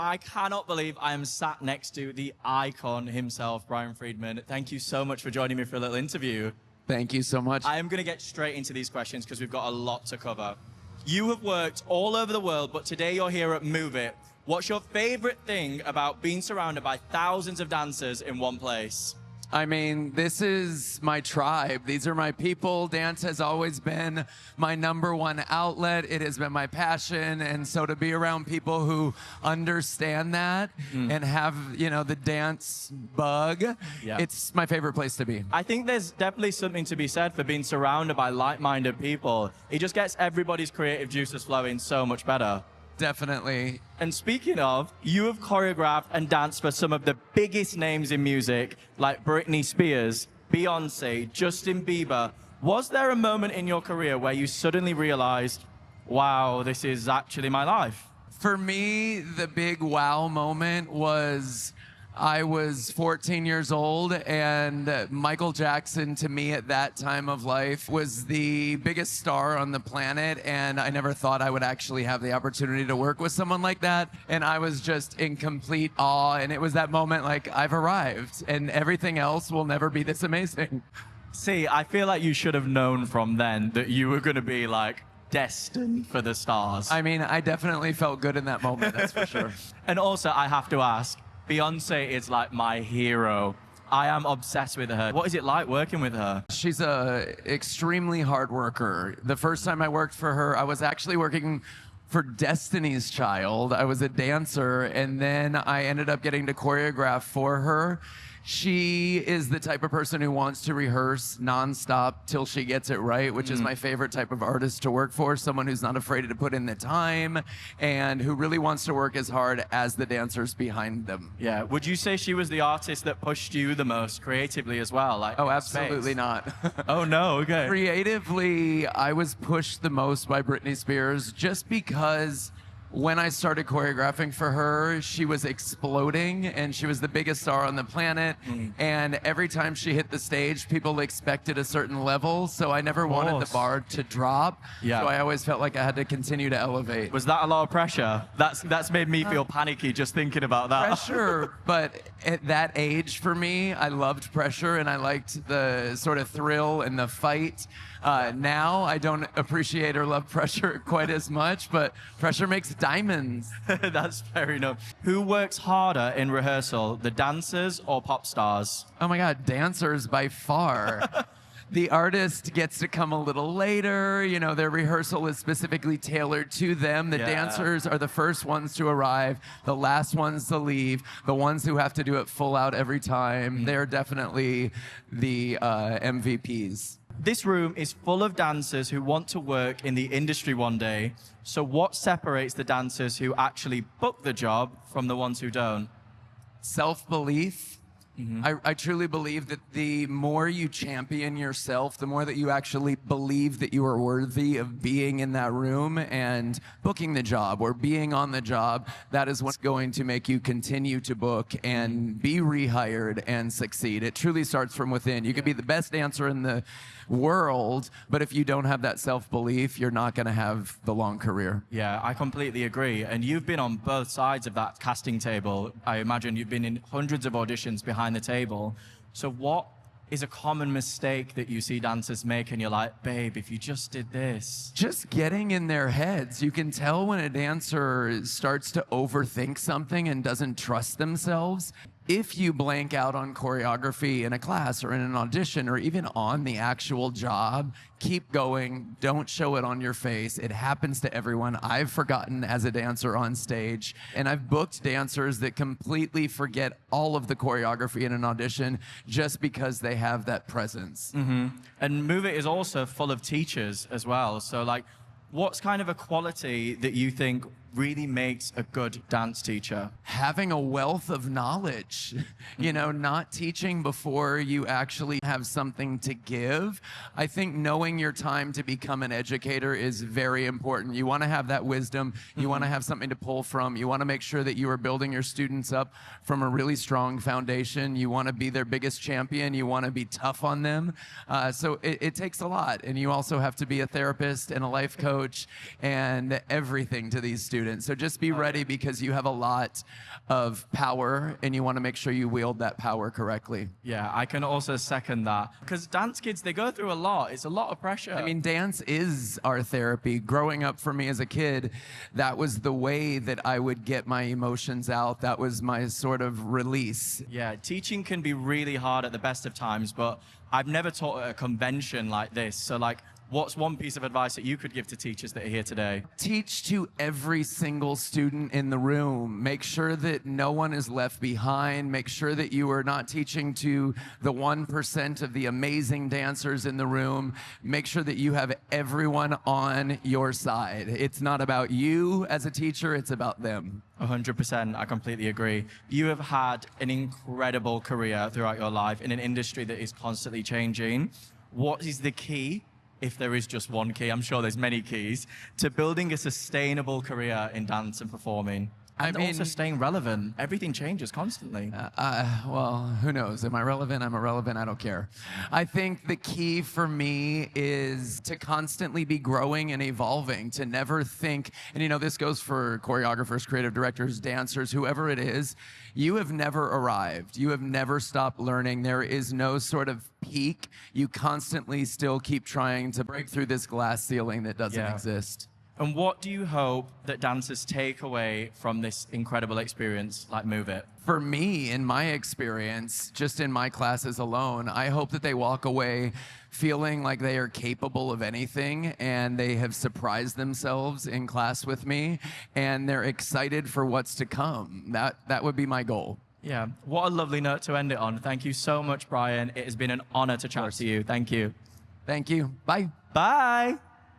I cannot believe I am sat next to the icon himself, Brian Friedman. Thank you so much for joining me for a little interview. Thank you so much. I am going to get straight into these questions because we've got a lot to cover. You have worked all over the world, but today you're here at MoveIt. What's your favorite thing about being surrounded by thousands of dancers in one place? I mean, this is my tribe. These are my people. Dance has always been my #1 outlet. It has been my passion. And so to be around people who understand that and have, you know, the dance bug, it's my favorite place to be. I think there's definitely something to be said for being surrounded by like-minded people. It just gets everybody's creative juices flowing so much better. Definitely. And speaking of, you have choreographed and danced for some of the biggest names in music, like Britney Spears, Beyonce, Justin Bieber. Was there a moment in your career where you suddenly realized, wow, this is actually my life? For me, the big wow moment was I was 14 years old, and Michael Jackson, to me at that time of life, was the biggest star on the planet, and I never thought I would actually have the opportunity to work with someone like that, and I was just in complete awe, and it was that moment like, I've arrived, and everything else will never be this amazing. See, I feel like you should have known from then that you were going to be like, destined for the stars. I mean, I definitely felt good in that moment, that's for sure. And also, I have to ask, Beyonce is like my hero. I am obsessed with her. What is it like working with her? She's a extremely hard worker. The first time I worked for her, I was actually working for Destiny's Child. I was a dancer, and then I ended up getting to choreograph for her. She is the type of person who wants to rehearse nonstop till she gets it right, which is my favorite type of artist to work for, someone who's not afraid to put in the time and who really wants to work as hard as the dancers behind them. Yeah. Would you say she was the artist that pushed you the most creatively as well? Like, oh, absolutely not. Oh, no, okay. Creatively, I was pushed the most by Britney Spears just because when I started choreographing for her, she was exploding and she was the biggest star on the planet. And every time she hit the stage, people expected a certain level. So I never wanted the bar to drop. Yeah. So I always felt like I had to continue to elevate. Was that a lot of pressure? That's made me feel panicky just thinking about that. Pressure, but at that age for me, I loved pressure and I liked the sort of thrill and the fight. Now I don't appreciate or love pressure quite as much, but pressure makes diamonds. That's fair enough. Who works harder in rehearsal, the dancers or pop stars? Oh my God, dancers by far. The artist gets to come a little later, you know, their rehearsal is specifically tailored to them. The dancers are the first ones to arrive, the last ones to leave, the ones who have to do it full out every time. They're definitely the MVPs. This room is full of dancers who want to work in the industry one day. So what separates the dancers who actually book the job from the ones who don't? Self-belief. I truly believe that the more you champion yourself, the more that you actually believe that you are worthy of being in that room and booking the job or being on the job, that is what's going to make you continue to book and be rehired and succeed. It truly starts from within. You could be the best dancer in the world, but if you don't have that self-belief, you're not going to have the long career. Yeah, I completely agree. And you've been on both sides of that casting table. I imagine you've been in hundreds of auditions behind the table. So what is a common mistake that you see dancers make and you're like, babe, if you just did this? Just getting in their heads. You can tell when a dancer starts to overthink something and doesn't trust themselves. If you blank out on choreography in a class or in an audition or even on the actual job, keep going. Don't show it on your face. It happens to everyone. I've forgotten as a dancer on stage, and I've booked dancers that completely forget all of the choreography in an audition just because they have that presence. And MoveIt is also full of teachers as well. So like, what's kind of a quality that you think really makes a good dance teacher? Having a wealth of knowledge, you know, not teaching before you actually have something to give. I think knowing your time to become an educator is very important. You want to have that wisdom. You want to have something to pull from. You want to make sure that you are building your students up from a really strong foundation. You want to be their biggest champion. You want to be tough on them. So it takes a lot. And you also have to be a therapist and a life coach and everything to these students. student. So just be ready because you have a lot of power and you want to make sure you wield that power correctly. Yeah, I can also second that. Because dance kids, they go through a lot. It's a lot of pressure. I mean, dance is our therapy. Growing up for me as a kid, that was the way that I would get my emotions out. That was my sort of release. Yeah, teaching can be really hard at the best of times, but I've never taught at a convention like this. So like, what's one piece of advice that you could give to teachers that are here today? Teach to every single student in the room. Make sure that no one is left behind. Make sure that you are not teaching to the 1% of the amazing dancers in the room. Make sure that you have everyone on your side. It's not about you as a teacher, it's about them. 100%, I completely agree. You have had an incredible career throughout your life in an industry that is constantly changing. What is the key, if there is just one key, I'm sure there's many keys, to building a sustainable career in dance and performing? And also staying relevant. Everything changes constantly. Well, who knows? Am I relevant? I'm irrelevant. I don't care. I think the key for me is to constantly be growing and evolving, to never think, and you know, this goes for choreographers, creative directors, dancers, whoever it is, you have never arrived. You have never stopped learning. There is no sort of peak. You constantly still keep trying to break through this glass ceiling that doesn't exist. And what do you hope that dancers take away from this incredible experience like MoveIt? For me, in my experience, just in my classes alone, I hope that they walk away feeling like they are capable of anything and they have surprised themselves in class with me and they're excited for what's to come. That would be my goal. Yeah, what a lovely note to end it on. Thank you so much, Brian. It has been an honor to chat to you. Thank you. Thank you. Bye. Bye.